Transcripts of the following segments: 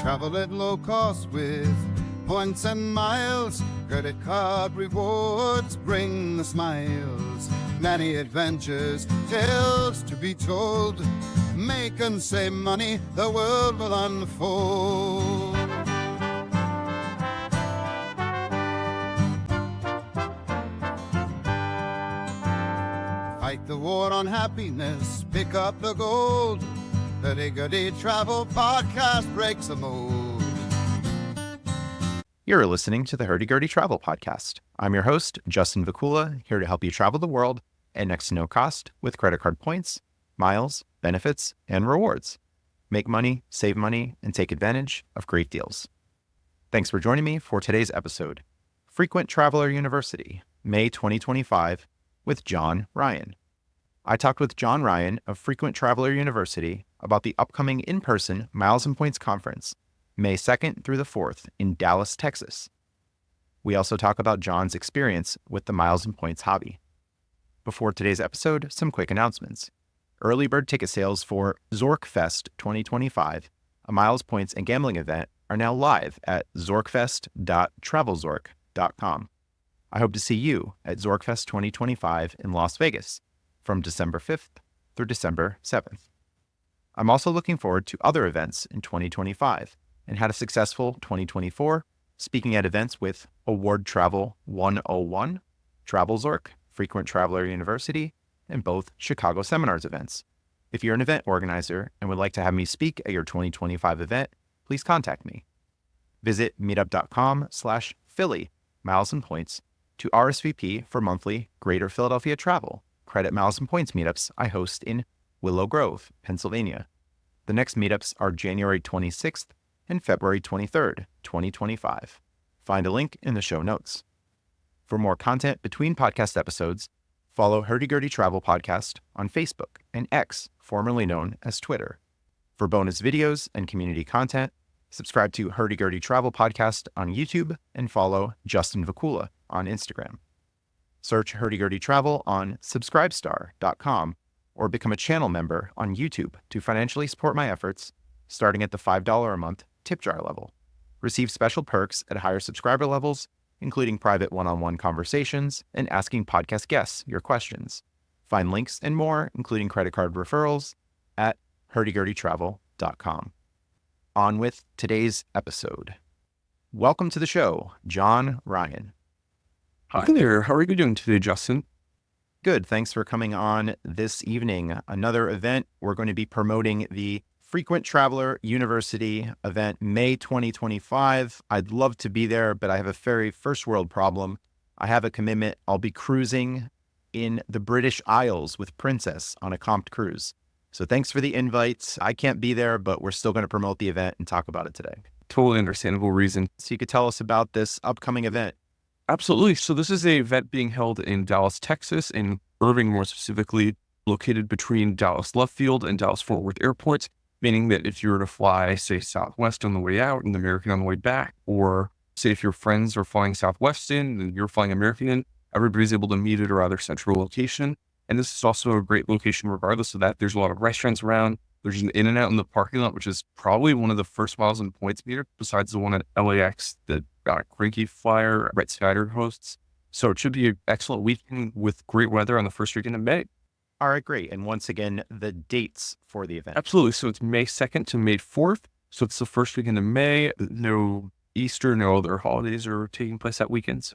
Travel at low cost with points and miles. Credit card rewards bring the smiles. Many adventures, tales to be told. Make and save money, the world will unfold. Fight the war on happiness, pick up the gold. Hurdy Gurdy Travel Podcast breaks the mold. You're listening to the Hurdy Gurdy Travel Podcast. I'm your host, Justin Vacula, here to help you travel the world at next to no cost with credit card points, miles, benefits, and rewards. Make money, save money, and take advantage of great deals. Thanks for joining me for today's episode, Frequent Traveler University, May 2025, with John Ryan. I talked with John Ryan of Frequent Traveler University about the upcoming in-person Miles and Points Conference, May 2nd through the 4th in Dallas, Texas. We also talk about John's experience with the Miles and Points hobby. Before today's episode, some quick announcements. Early bird ticket sales for ZorkFest 2025, a Miles, Points, and gambling event, are now live at zorkfest.travelzork.com. I hope to see you at ZorkFest 2025 in Las Vegas from December 5th through December 7th. I'm also looking forward to other events in 2025 and had a successful 2024 speaking at events with Award Travel 101, Travel Zork, Frequent Traveler University, and both Chicago Seminars events. If you're an event organizer and would like to have me speak at your 2025 event, please contact me. Visit meetup.com/Philly Miles and Points to RSVP for monthly Greater Philadelphia Travel Credit Miles and Points meetups I host in Willow Grove, Pennsylvania. The next meetups are January 26th and February 23rd, 2025. Find a link in the show notes. For more content between podcast episodes, follow Hurdy Gurdy Travel Podcast on Facebook and X, formerly known as Twitter. For bonus videos and community content, subscribe to Hurdy Gurdy Travel Podcast on YouTube and follow Justin Vacula on Instagram. Search Hurdy Gurdy Travel on subscribestar.com or become a channel member on YouTube to financially support my efforts, starting at the $5 a month tip jar level. Receive special perks at higher subscriber levels, including private one-on-one conversations and asking podcast guests your questions. Find links and more, including credit card referrals, at hurdygurdytravel.com. On with today's episode. Welcome to the show, John Ryan. Hi there. How are you doing today, Justin? Good. Thanks for coming on this evening. Another event. We're going to be promoting the Frequent Traveler University event, May 2025. I'd love to be there, but I have a very first world problem. I have a commitment. I'll be cruising in the British Isles with Princess on a comped cruise. So thanks for the invite. I can't be there, but we're still going to promote the event and talk about it today. Totally understandable reason. So you could tell us about this upcoming event. Absolutely. So this is an event being held in Dallas, Texas, in Irving, more specifically, located between Dallas Love Field and Dallas Fort Worth airports, meaning that if you were to fly, say, Southwest on the way out and American on the way back, or say if your friends are flying Southwest in and you're flying American in, everybody's able to meet at a rather central location. And this is also a great location regardless of that. There's a lot of restaurants around. There's an In-N-Out in the parking lot, which is probably one of the first Miles and Points meetups besides the one at LAX that Cranky Flyer, Brett Snyder hosts. So it should be an excellent weekend with great weather on the first weekend of May. All right, great. And once again, the dates for the event. Absolutely. So it's May 2nd to May 4th. So it's the first weekend of May. No Easter, no other holidays are taking place that weekend.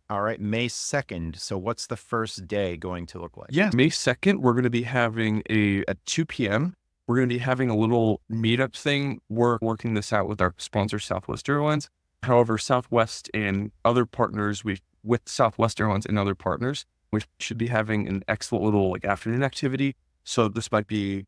All right, May 2nd. So what's the first day going to look like? Yeah, May 2nd, we're going to be having at 2 p.m., we're going to be having a little meetup thing. We're working this out with our sponsor, Southwest Airlines. However, Southwest and other partners, with Southwest Airlines and other partners, we should be having an excellent little afternoon activity. So this might be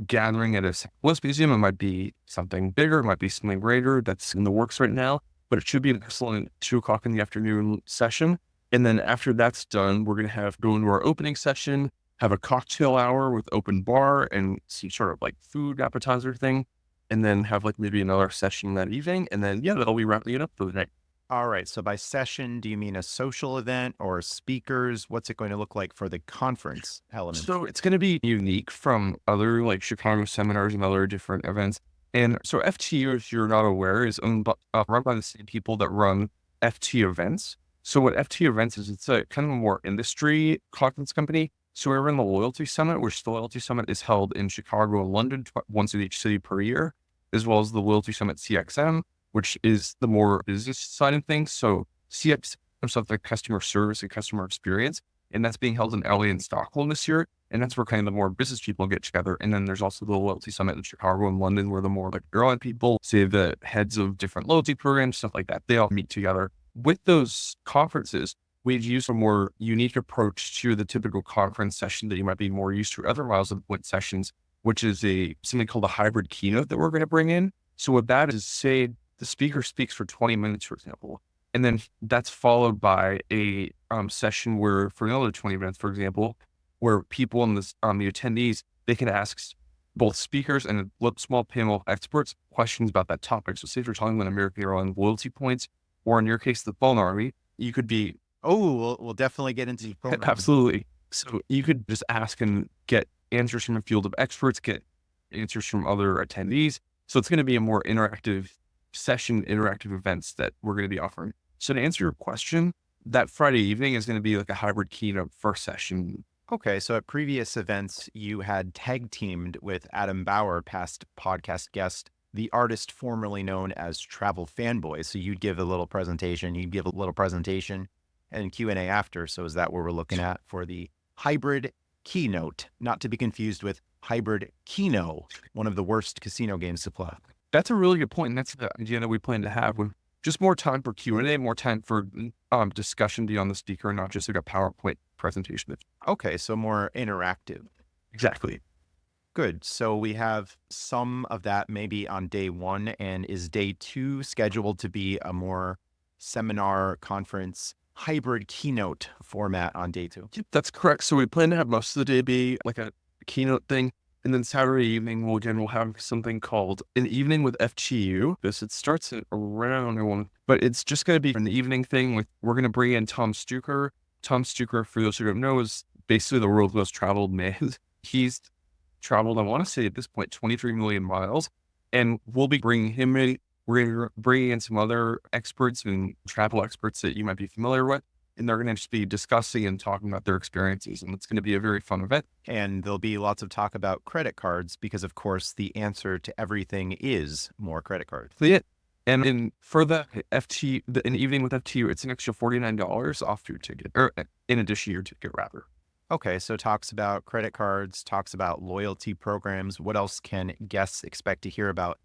gathering at a Southwest museum. It might be something bigger. It might be something greater that's in the works right now. But it should be an excellent 2:00 in the afternoon session. And then after that's done, we're going to go into our opening session, have a cocktail hour with open bar and some sort of food appetizer thing. And then have maybe another session that evening. And then, that'll be wrapping it up for the night. All right. So by session, do you mean a social event or speakers? What's it going to look like for the conference element? So it's going to be unique from other Chicago seminars and other different events. And so FTU, if you're not aware, is run by the same people that run FT events. So what FT events is, it's a kind of a more industry conference company. So we run the Loyalty Summit, which the Loyalty Summit is held in Chicago and London once in each city per year, as well as the Loyalty Summit CXM, which is the more business side of things. So CX comes up like customer service and customer experience, and that's being held in LA and Stockholm this year. And that's where kind of the more business people get together. And then there's also the Loyalty Summit in Chicago and London, where the more like airline people, say the heads of different loyalty programs, stuff like that, they all meet together. With those conferences, we've used a more unique approach to the typical conference session that you might be more used to otherwise with sessions, which is something called a hybrid keynote that we're going to bring in. So what that is, say the speaker speaks for 20 minutes, for example, and then that's followed by a session where for another 20 minutes, for example, where people in this, the attendees, they can ask both speakers and a small panel of experts questions about that topic. So say if you're talking about American Airlines loyalty points, or in your case, the phone army, you could be... Oh, we'll definitely get into the phone. Absolutely. So you could just ask and get answers from a field of experts, get answers from other attendees. So it's going to be a more interactive session, interactive events that we're going to be offering. So to answer your question, that Friday evening is going to be like a hybrid keynote first session. Okay, so at previous events, you had tag teamed with Adam Bauer, past podcast guest, the artist formerly known as Travel Fanboy. So you'd give a little presentation, and Q&A after. So is that what we're looking at for the hybrid keynote? Not to be confused with hybrid Keno, one of the worst casino games to play. That's a really good point. And that's the idea that we plan to have, with just more time for Q&A, more time for discussion beyond the speaker, not just like a PowerPoint presentation. Okay, so more interactive. Exactly. Good. So we have some of that maybe on day one. And is day two scheduled to be a more seminar, conference, hybrid keynote format on day two? Yep, that's correct. So we plan to have most of the day be like a keynote thing. And then Saturday evening, we'll have something called an evening with FTU. It starts at around 1, but it's just going to be an evening thing we're going to bring in Tom Stuker. Tom Stuker, for those who don't know, is basically the world's most traveled man. He's traveled, I want to say at this point, 23 million miles. And we'll be bringing him in. We're going to bring in some other experts and travel experts that you might be familiar with. And they're going to just be discussing and talking about their experiences. And it's going to be a very fun event. And there'll be lots of talk about credit cards because, of course, the answer to everything is more credit cards. That's it. And for the an evening with FTU, it's an extra $49 off your ticket, or in addition to your ticket, rather. Okay, so talks about credit cards, talks about loyalty programs. What else can guests expect to hear about?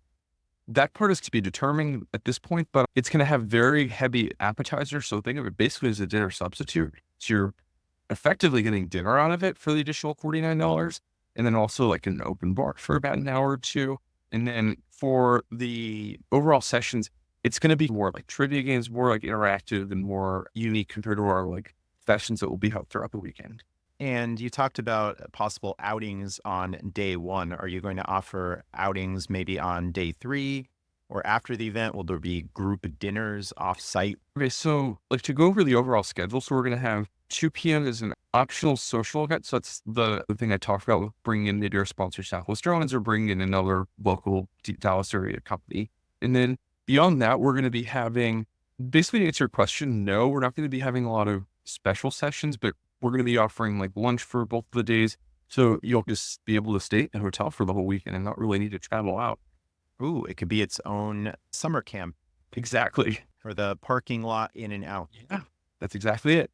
That part is to be determined at this point, but it's going to have very heavy appetizers. So think of it basically as a dinner substitute. So you're effectively getting dinner out of it for the additional $49. And then also like an open bar for about an hour or two. And then for the overall sessions, it's going to be more like trivia games, more like interactive and more unique compared to our like sessions that will be held throughout the weekend. And you talked about possible outings on day one. Are you going to offer outings maybe on day 3 or after the event? Will there be group dinners off-site? Okay, so like to go over the overall schedule, so we're going to have 2 p.m. is an optional social event. So that's the thing I talked about with bringing in maybe our sponsor Southwest Airlines or bringing in another local Dallas area company. And then beyond that, we're going to be having, basically to answer your question, no, we're not going to be having a lot of special sessions, but we're going to be offering like lunch for both of the days. So you'll just be able to stay at a hotel for the whole weekend and not really need to travel out. Ooh, it could be its own summer camp. Exactly. For the parking lot in and out. Yeah, that's exactly it.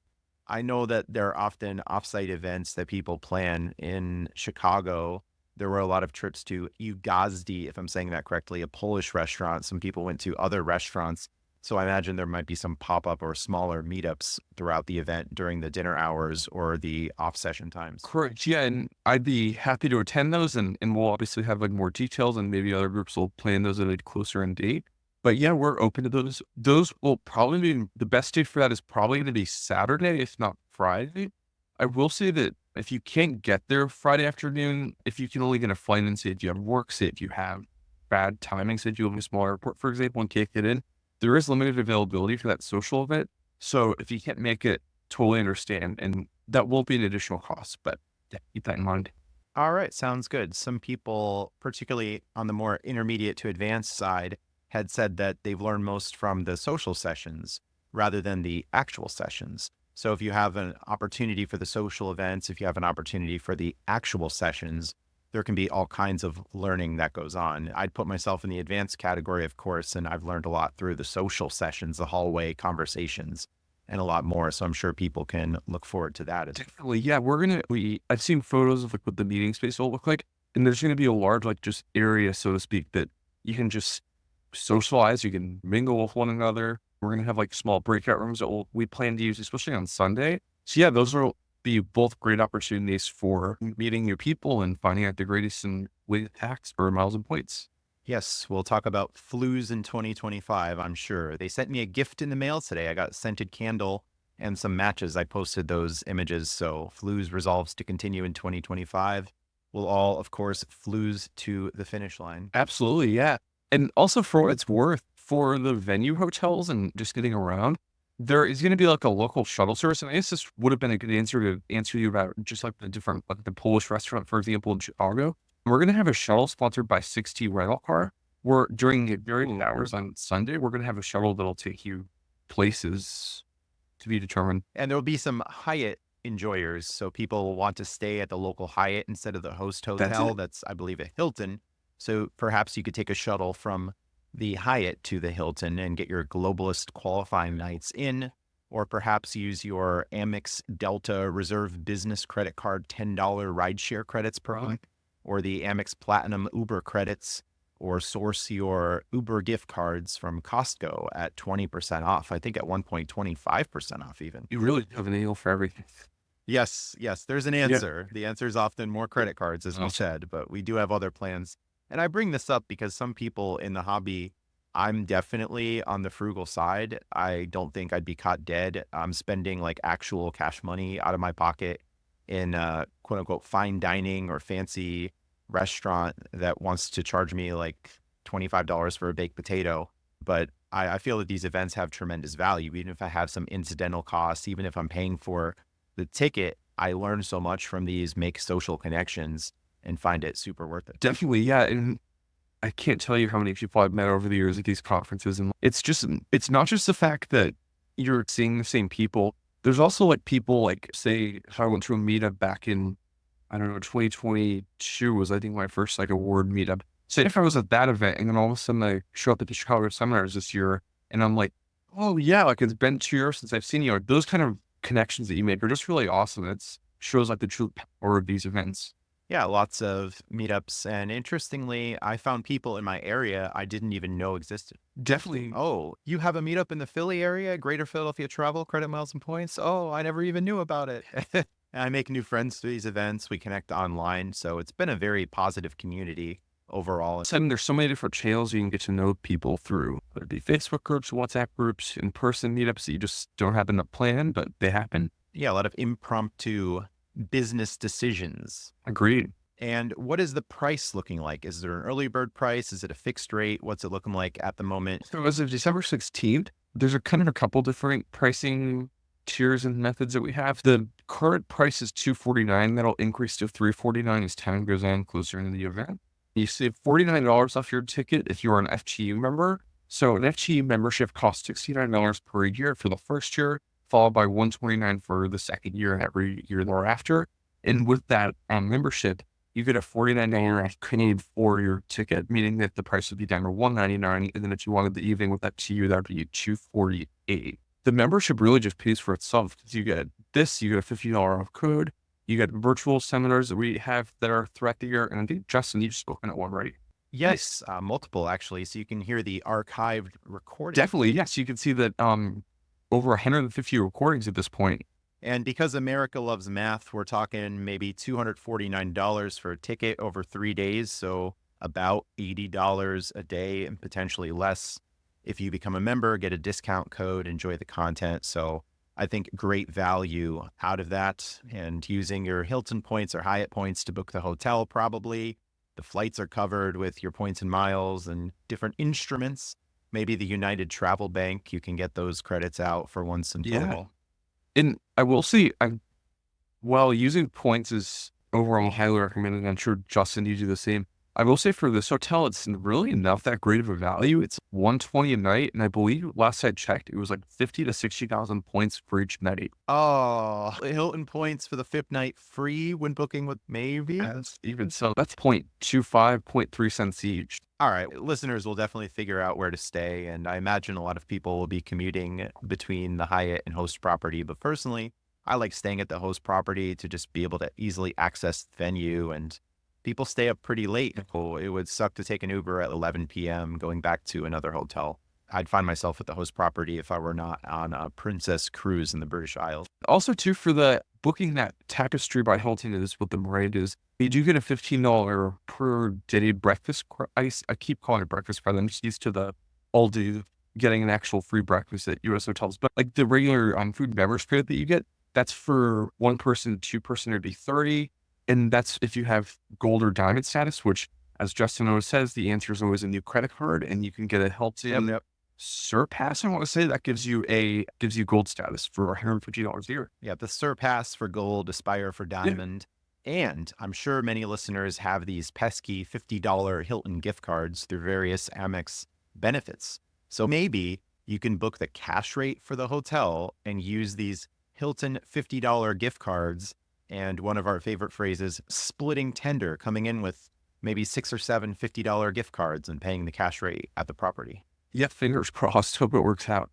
I know that there are often offsite events that people plan in Chicago. There were a lot of trips to Ugazdi, if I'm saying that correctly, a Polish restaurant. Some people went to other restaurants. So I imagine there might be some pop-up or smaller meetups throughout the event during the dinner hours or the off-session times. Correct. Yeah, and I'd be happy to attend those, and we'll obviously have like more details, and maybe other groups will plan those at a closer in date. But yeah, we're open to those. Those will probably be, the best date for that is probably going to be Saturday, if not Friday. I will say that if you can't get there Friday afternoon, if you can only get a flight in, say if you have work, say if you have bad timing, say if you live in a small airport, for example, and can't get in, there is limited availability for that social event. So if you can't make it, totally understand. And that won't be an additional cost, but yeah, keep that in mind. All right, sounds good. Some people, particularly on the more intermediate to advanced side, had said that they've learned most from the social sessions rather than the actual sessions. So if you have an opportunity for the social events, if you have an opportunity for the actual sessions, there can be all kinds of learning that goes on. I'd put myself in the advanced category, of course, and I've learned a lot through the social sessions, the hallway conversations, and a lot more. So I'm sure people can look forward to that. Definitely. Yeah. I've seen photos of like what the meeting space will look like. And there's going to be a large, like just area, so to speak, that you can just socialize. You can mingle with one another. We're going to have like small breakout rooms that we plan to use, especially on Sunday. So yeah, those will be both great opportunities for meeting new people and finding out the greatest and latest hacks for miles and points. Yes, we'll talk about flus in 2025, I'm sure. They sent me a gift in the mail today. I got a scented candle and some matches. I posted those images. So flus resolves to continue in 2025. We'll all, of course, flus to the finish line. Absolutely. Yeah. And also for what it's worth, for the venue hotels and just getting around, there is going to be like a local shuttle service. And I guess this would have been a good answer to answer you about just like the different, like the Polish restaurant, for example, in Chicago. We're going to have a shuttle sponsored by 60 Rental Car, where during the very late hours on Sunday, we're going to have a shuttle that'll take you places to be determined. And there'll be some Hyatt enjoyers. So people will want to stay at the local Hyatt instead of the host hotel. That's, I believe, a Hilton. So perhaps you could take a shuttle from the Hyatt to the Hilton and get your globalist qualifying nights in, or perhaps use your Amex Delta Reserve Business Credit Card $10 rideshare credits per month, or the Amex Platinum Uber credits, or source your Uber gift cards from Costco at 20% off. I think at one point, 25% off even. You really have an angle for everything. Yes, there's an answer. Yeah. The answer is often more credit cards, as we said, but we do have other plans. And I bring this up because some people in the hobby, I'm definitely on the frugal side. I don't think I'd be caught dead. I'm spending like actual cash money out of my pocket in quote unquote fine dining or fancy restaurant that wants to charge me like $25 for a baked potato. But I feel that these events have tremendous value. Even if I have some incidental costs, even if I'm paying for the ticket, I learn so much from these, make social connections, and find it super worth it. Definitely. Yeah. And I can't tell you how many people I've met over the years at these conferences. And it's not just the fact that you're seeing the same people. There's also like people like, say, if I went to a meetup back in, I don't know, 2022 was, I think, my first like award meetup. Say if I was at that event and then all of a sudden I show up at the Chicago seminars this year and I'm like, oh yeah, like it's been 2 years since I've seen you. Like, those kind of connections that you make are just really awesome. It shows like the true power of these events. Yeah, lots of meetups. And interestingly, I found people in my area I didn't even know existed. Definitely. Oh, you have a meetup in the Philly area, Greater Philadelphia Travel, credit miles and points. Oh, I never even knew about it. And I make new friends through these events. We connect online. So it's been a very positive community overall. There's so many different channels you can get to know people through. Whether it be Facebook groups, WhatsApp groups, in-person meetups that you just don't happen to plan, but they happen. Yeah, a lot of impromptu business decisions. Agreed. And what is the price looking like? Is there an early bird price? Is it a fixed rate? What's it looking like at the moment? So as of December 16th, there's a couple different pricing tiers and methods that we have. The current price is $249. That'll increase to $349 as time goes on closer into the event. You save $49 off your ticket if you're an FGU member. So an FGU membership costs $69 per year for the first year, followed by $129 for the second year and every year thereafter. And with that membership, you get a $49 credit for your ticket, meaning that the price would be down to $199. And then if you wanted the evening with FGU, that would be $248. The membership really just pays for itself because you get a $50 off code. You get virtual seminars that we have that are throughout the year. And I think, Justin, you've spoken at one, right? Yes, multiple actually. So you can hear the archived recording. Definitely, yes. You can see that over 150 recordings at this point. And because America loves math, we're talking maybe $249 for a ticket over 3 days. So about $80 a day and potentially less. If you become a member, get a discount code, enjoy the content. So I think great value out of that, and using your Hilton points or Hyatt points to book the hotel, probably. The flights are covered with your points and miles and different instruments. Maybe the United Travel Bank, you can get those credits out for once and for all. And I will say, while using points is overall highly recommended. I'm sure, Justin, you do the same. I will say for this hotel, it's really not that great of a value. It's $120 a night, and I believe last I checked, it was like 50 to 60,000 points for each night. Oh, Hilton points for the fifth night free when booking with maybe? Even so, that's 0.25, 0.3 cents each. All right, listeners will definitely figure out where to stay, and I imagine a lot of people will be commuting between the Hyatt and host property. But personally, I like staying at the host property to just be able to easily access the venue, and people stay up pretty late. It would suck to take an Uber at 11 p.m. going back to another hotel. I'd find myself at the host property if I were not on a princess cruise in the British Isles. Also, too, for the booking that Tapestry by Hilton is what the rate is, you do get a $15 per day breakfast. I keep calling it breakfast, but I'm just used to the all day getting an actual free breakfast at U.S. hotels. But like the regular food and beverage credit that you get, that's for one person, two person, it'd be 30. And that's if you have gold or diamond status, which, as Justin always says, the answer is always a new credit card, and you can get a Hilton Surpass. I want to say that gives you gold status for $150 a year. Yeah, the Surpass for gold, Aspire for diamond. Yeah. And I'm sure many listeners have these pesky $50 Hilton gift cards through various Amex benefits. So maybe you can book the cash rate for the hotel and use these Hilton $50 gift cards. And one of our favorite phrases, splitting tender, coming in with maybe 6 or 7 $50 gift cards and paying the cash rate at the property. Yeah, fingers crossed. Hope it works out.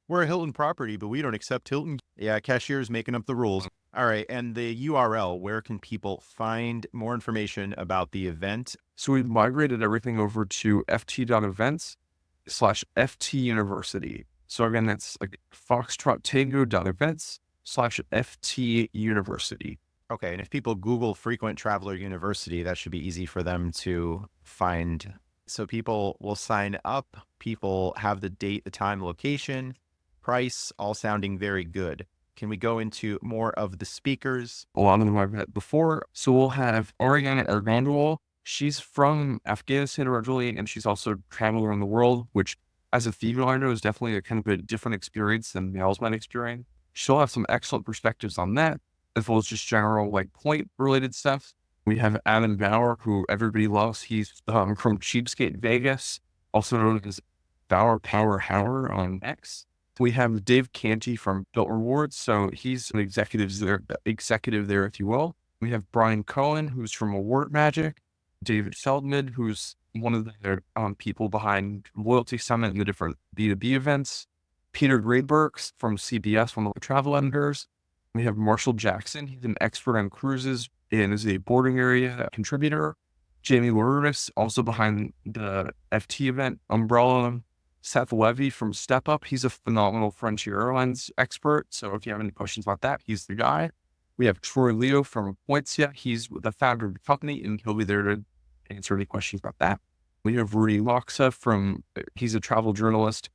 We're a Hilton property, but we don't accept Hilton. Yeah, cashier's making up the rules. All right, and the URL, where can people find more information about the event? So we've migrated everything over to ft.events/FT University. So again, that's like foxtrot.tango.events/FT University. Okay, and if people Google Frequent Traveler University, that should be easy for them to find. So people will sign up, people have the date, the time, location, price, all sounding very good. Can we go into more of the speakers? A lot of them I've met before. So we'll have Ariana Ermanduel. She's from Afghanistan originally, and she's also traveled around the world, which as a female I know is definitely a kind of a different experience than males might experience. She'll have some excellent perspectives on that, as well as just general like point related stuff. We have Adam Bauer, who everybody loves. He's from Cheapskate Vegas, also known as Bauer Power Hour on X. We have Dave Canty from Built Rewards, so he's an executive there, if you will. We have Brian Cohen, who's from Award Magic. David Feldman, who's one of the people behind Loyalty Summit and the different B2B events. Peter Graybergs from CBS, one of the travel editors. We have Marshall Jackson. He's an expert on cruises and is a boarding area contributor. Jamie Lourdes, also behind the FT event umbrella. Seth Levy from Step Up. He's a phenomenal Frontier Airlines expert. So if you have any questions about that, he's the guy. We have Troy Leo from Pointia. He's the founder of the company, and he'll be there to answer any questions about that. We have Rudy Loxa he's a travel journalist,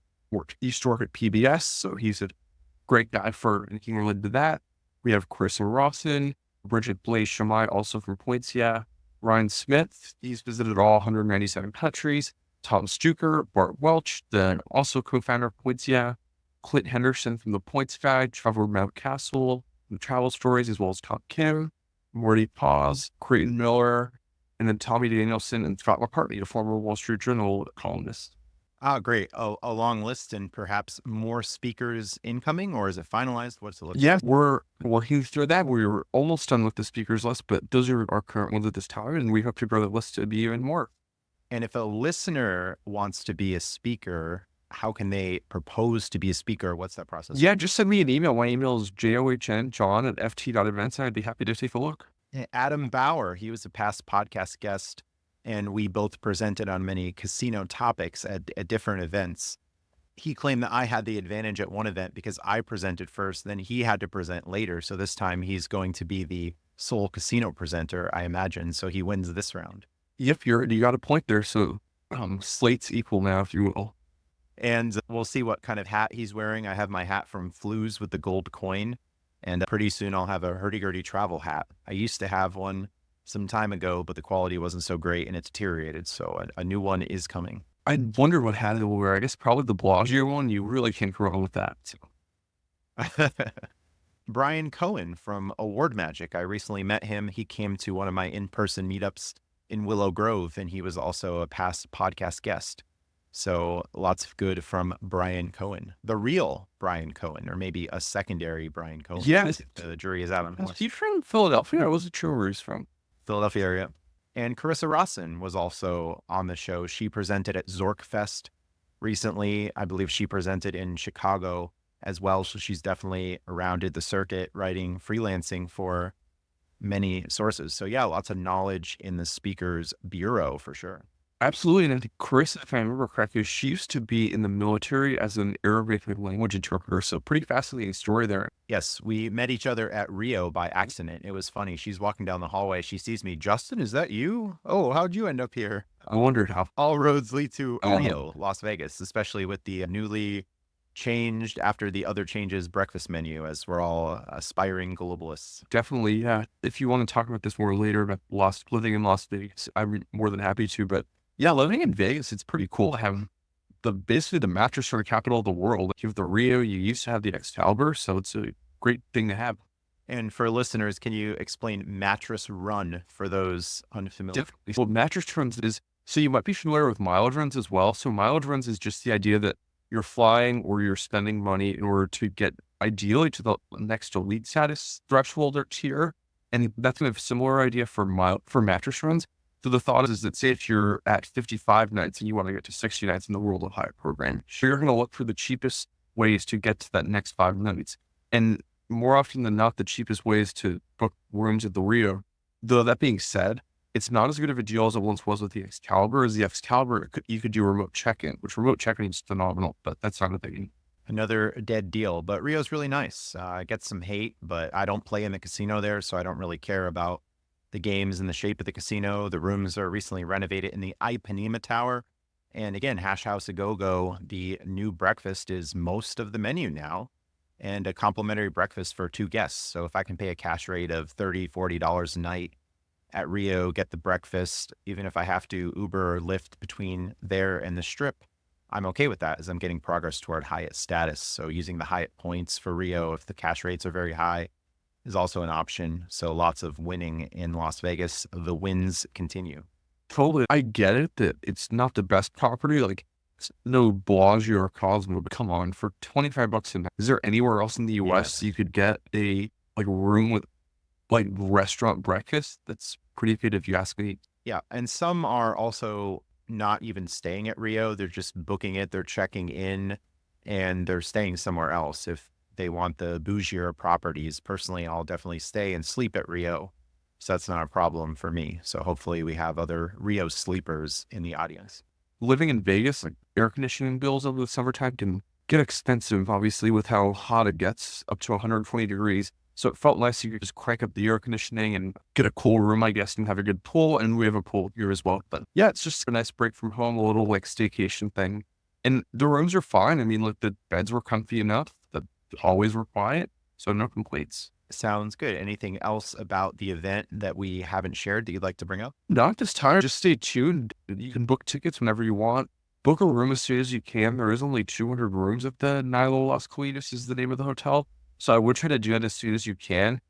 used to work at PBS. So he's a great guy for anything related to that. We have Chris Rawson, Bridget Blaise Chamay, also from Pointia. Ryan Smith, he's visited all 197 countries. Tom Stuker, Bart Welch, then also co-founder of Pointia. Clint Henderson from the Points Guide, Trevor Mountcastle, the Travel Stories, as well as Tom Kim, Morty Paz, Creighton Miller, and then Tommy Danielson and Scott McCartney, the former Wall Street Journal columnist. Great. A long list and perhaps more speakers incoming, or is it finalized? What's it look like? Yeah, we're working through that. We were almost done with the speakers list, but those are our current ones at this time, and we hope to grow the list to be even more. And if a listener wants to be a speaker, how can they propose to be a speaker? What's that process? Yeah, just send me an email. My email is john@ft.events, and I'd be happy to take a look. Adam Bauer, he was a past podcast guest, and we both presented on many casino topics at different events. He claimed that I had the advantage at one event because I presented first, then he had to present later. So this time he's going to be the sole casino presenter, I imagine. So he wins this round. Yep, you got a point there. So slate's equal now, if you will. And we'll see what kind of hat he's wearing. I have my hat from Flues with the gold coin. And pretty soon I'll have a Hurdy Gurdy Travel hat. I used to have one some time ago, but the quality wasn't so great and it deteriorated. So a new one is coming. I wonder what hat it will wear. I guess probably the Bellagio one. You really can't go wrong with that. Brian Cohen from Award Magic. I recently met him. He came to one of my in-person meetups in Willow Grove, and he was also a past podcast guest. So lots of good from Brian Cohen, the real Brian Cohen, or maybe a secondary Brian Cohen. Yeah. The jury is out on Is he from Philadelphia? I wasn't sure where he's from. Philadelphia area. And Carissa Rosson was also on the show. She presented at ZorkFest recently. I believe she presented in Chicago as well. So she's definitely rounded the circuit, writing, freelancing for many sources. So yeah, lots of knowledge in the speaker's bureau for sure. Absolutely. And I think Chris, if I remember correctly, she used to be in the military as an Arabic language interpreter. So pretty fascinating story there. Yes, we met each other at Rio by accident. It was funny. She's walking down the hallway. She sees me. Justin, is that you? Oh, how'd you end up here? I wondered how. All roads lead to Rio, Las Vegas, especially with the newly changed after the other changes breakfast menu, as we're all aspiring globalists. Definitely, yeah. If you want to talk about this more later about living in Las Vegas, I'm more than happy to. But yeah, living in Vegas, it's pretty cool to have basically the mattress sort of capital of the world. You have the Rio, you used to have the Excalibur, so it's a great thing to have. And for listeners, can you explain Mattress Run for those unfamiliar? Definitely. Well, mattress runs is, so you might be familiar with mileage runs as well. So mileage runs is just the idea that you're flying or you're spending money in order to get ideally to the next elite status threshold or tier. And that's kind of a similar idea for mattress runs. So the thought is that, say, if you're at 55 nights and you want to get to 60 nights in the World of Hyatt program, you're going to look for the cheapest ways to get to that next 5 nights. And more often than not, the cheapest ways to book rooms at the Rio. Though that being said, it's not as good of a deal as it once was with the Excalibur. As the Excalibur, you could do remote check-in, which remote check-in is phenomenal, but that's not a thing. Another dead deal, but Rio's really nice. I get some hate, but I don't play in the casino there, so I don't really care about the games and the shape of the casino. The rooms are recently renovated in the Ipanema Tower. And again, Hash House A Go-Go, the new breakfast is most of the menu now, and a complimentary breakfast for 2 guests. So if I can pay a cash rate of $30, $40 a night at Rio, get the breakfast, even if I have to Uber or Lyft between there and the Strip, I'm okay with that as I'm getting progress toward Hyatt status. So using the Hyatt points for Rio, if the cash rates are very high, is also an option. So lots of winning in Las Vegas. The wins continue. Totally. I get it that it's not the best property. Like, no Bellagio or Cosmo, but come on, for $25 a night, is there anywhere else in the US you could get a room with restaurant breakfast? That's pretty good if you ask me. Yeah. And some are also not even staying at Rio. They're just booking it. They're checking in and they're staying somewhere else. If they want the bougier properties, personally, I'll definitely stay and sleep at Rio. So that's not a problem for me. So hopefully we have other Rio sleepers in the audience. Living in Vegas, air conditioning bills over the summertime can get expensive, obviously, with how hot it gets, up to 120 degrees. So it felt nice you could just crank up the air conditioning and get a cool room, I guess, and have a good pool. And we have a pool here as well. But yeah, it's just a nice break from home, a little staycation thing. And the rooms are fine. I mean, the beds were comfy enough. The hallways were quiet. So no complaints. Sounds good. Anything else about the event that we haven't shared that you'd like to bring up? Not this time. Just stay tuned. You can book tickets whenever you want. Book a room as soon as you can. There is only 200 rooms at the Nilo Las Colinas is the name of the hotel. So I would try to do it as soon as you can.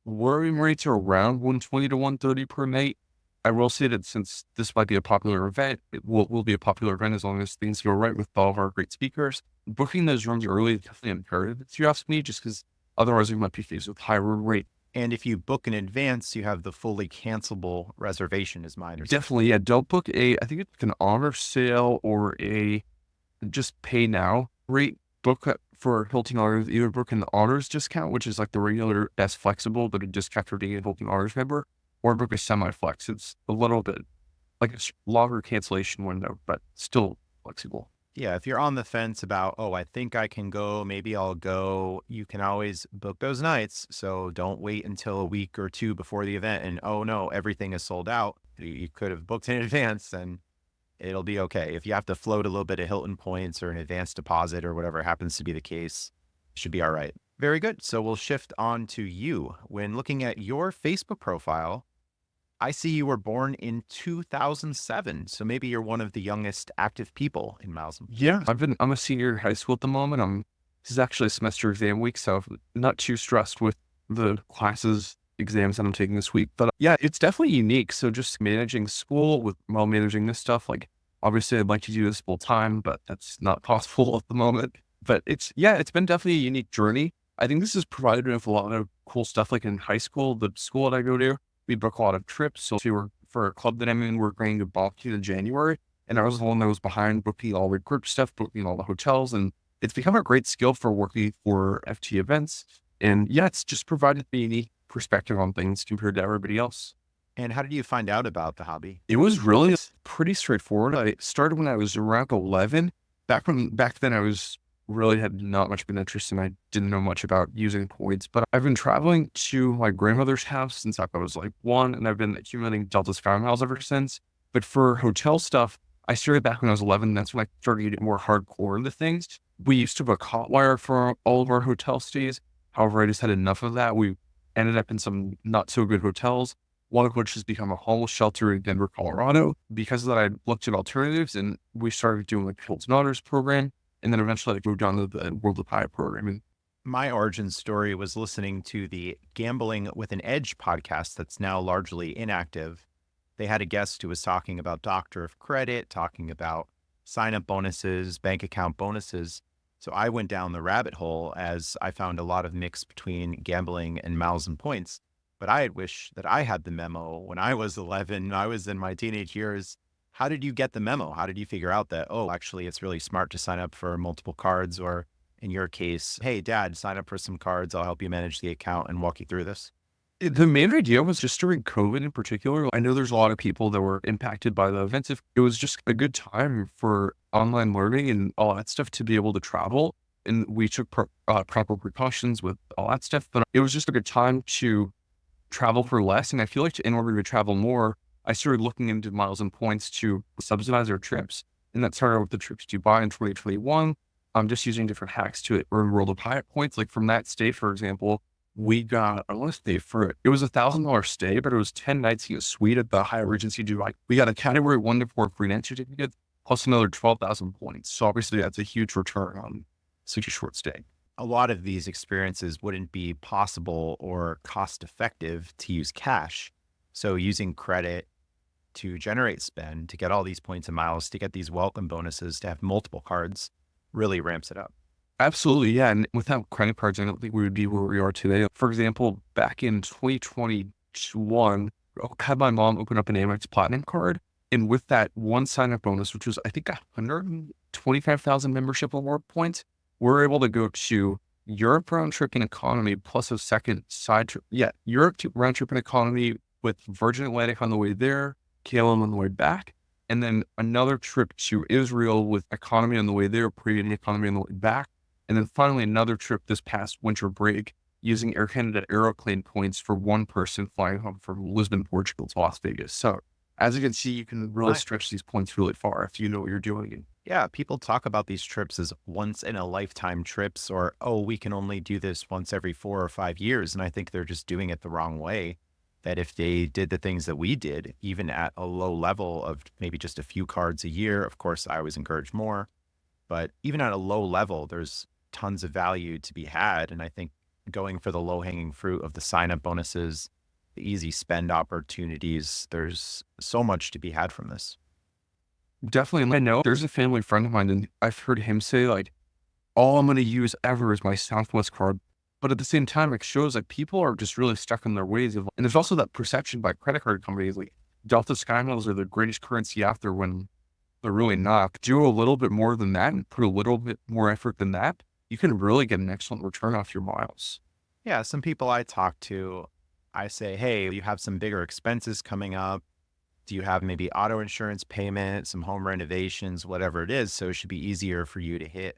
Room rates are around $120 to $130 per night. I will say that since this might be a popular event, it will be a popular event as long as things go right with all of our great speakers. Booking those rooms early is definitely imperative, if you ask me, just because otherwise, we might be faced with high room rate. And if you book in advance, you have the fully cancelable reservation, is my understanding. Definitely, yeah. Don't book I think it's an honor sale or a just pay now rate. Book for Hilton Honors, either book an honors discount, which is the regular S flexible, but a discount for being a Hilton Honors member, or book a semi-flex. It's a little bit a longer cancellation window, but still flexible. Yeah, if you're on the fence about, I think I can go, maybe I'll go, you can always book those nights. So don't wait until a week or 2 before the event and, oh no, everything is sold out. You could have booked in advance and it'll be okay. If you have to float a little bit of Hilton points or an advance deposit or whatever happens to be the case, it should be all right. Very good. So we'll shift on to you. When looking at your Facebook profile, I see you were born in 2007, so maybe you're one of the youngest active people in Miles. Yeah, I'm a senior in high school at the moment. I'm this is actually a semester exam week, so not too stressed with the classes, exams that I'm taking this week. But yeah, it's definitely unique. So just managing school while managing this stuff, like obviously I'd like to do this full time, but that's not possible at the moment. But it's been definitely a unique journey. I think this has provided me with a lot of cool stuff. Like in high school, the school that I go to, we book a lot of trips. So for a club that I'm in, we're going to Boston in January. And I was the one that was behind booking all the group stuff, booking all the hotels. And it's become a great skill for working for FT events. And yeah, it's just provided me a unique perspective on things compared to everybody else. And how did you find out about the hobby? It was really pretty straightforward. I started when I was around 11. Back then I had not much of an interest and I didn't know much about using points, but I've been traveling to my grandmother's house since I was like 1, and I've been accumulating Delta Sky miles ever since. But for hotel stuff, I started back when I was 11. That's when I started getting more hardcore into things. We used to book Hotwire for all of our hotel stays. However, I just had enough of that. We ended up in some not so good hotels, one of which has become a homeless shelter in Denver, Colorado. Because of that, I looked at alternatives and we started doing like Hilton Honors program. And then eventually I moved on to the World of Hyatt program. And my origin story was listening to the Gambling with an Edge podcast that's now largely inactive. They had a guest who was talking about Doctor of Credit, talking about sign-up bonuses, bank account bonuses. So I went down the rabbit hole as I found a lot of mix between gambling and miles and points. But I had wished that I had the memo when I was 11. I was in my teenage years. How did you get the memo? How did you figure out that, oh, actually, it's really smart to sign up for multiple cards? Or in your case, hey, Dad, sign up for some cards. I'll help you manage the account and walk you through this. The main idea was just during COVID in particular. I know there's a lot of people that were impacted by the events. It was just a good time for online learning and all that stuff to be able to travel. And we took proper precautions with all that stuff. But it was just a good time to travel for less. And I feel like in order to travel more, I started looking into miles and points to subsidize our trips. And that started with the trips to buy in 2021. I'm just using different hacks to it. Or in World of Hyatt points, like from that stay, for example, we got a list stay for it. It was $1,000 stay, but it was 10 nights in a suite at the Hyatt Regency Dubai. We got a category 1 to 4 free night certificate plus another 12,000 points. So obviously that's a huge return on such a short stay. A lot of these experiences wouldn't be possible or cost effective to use cash. So using credit to generate spend, to get all these points and miles, to get these welcome bonuses, to have multiple cards really ramps it up. Absolutely, yeah. And without credit cards, I don't think we would be where we are today. For example, back in 2021, I had my mom open up an Amex Platinum card. And with that one sign-up bonus, which was, I think, 125,000 membership award points, we're able to go to Europe round trip and economy plus a second side trip. Yeah, Europe round trip and economy with Virgin Atlantic on the way there, KLM on the way back, and then another trip to Israel with economy on the way there, premium economy on the way back. And then finally another trip this past winter break using Air Canada Aeroplane points for one person flying home from Lisbon, Portugal to Las Vegas. So as you can see, you can really stretch these points really far if you know what you're doing. Yeah, people talk about these trips as once in a lifetime trips, or, oh, we can only do this once every 4 or 5 years. And I think they're just doing it the wrong way. That if they did the things that we did, even at a low level of maybe just a few cards a year, of course, I always encourage more, but even at a low level, there's tons of value to be had. And I think going for the low hanging fruit of the sign up bonuses, the easy spend opportunities, there's so much to be had from this. Definitely. And I know there's a family friend of mine, and I've heard him say, like, all I'm going to use ever is my Southwest card. But at the same time, it shows that people are just really stuck in their ways. And there's also that perception by credit card companies, like Delta Sky miles are the greatest currency out there when they're really not. Do a little bit more than that and put a little bit more effort than that, you can really get an excellent return off your miles. Yeah, some people I talk to, I say, hey, you have some bigger expenses coming up. Do you have maybe auto insurance payment, some home renovations, whatever it is? So it should be easier for you to hit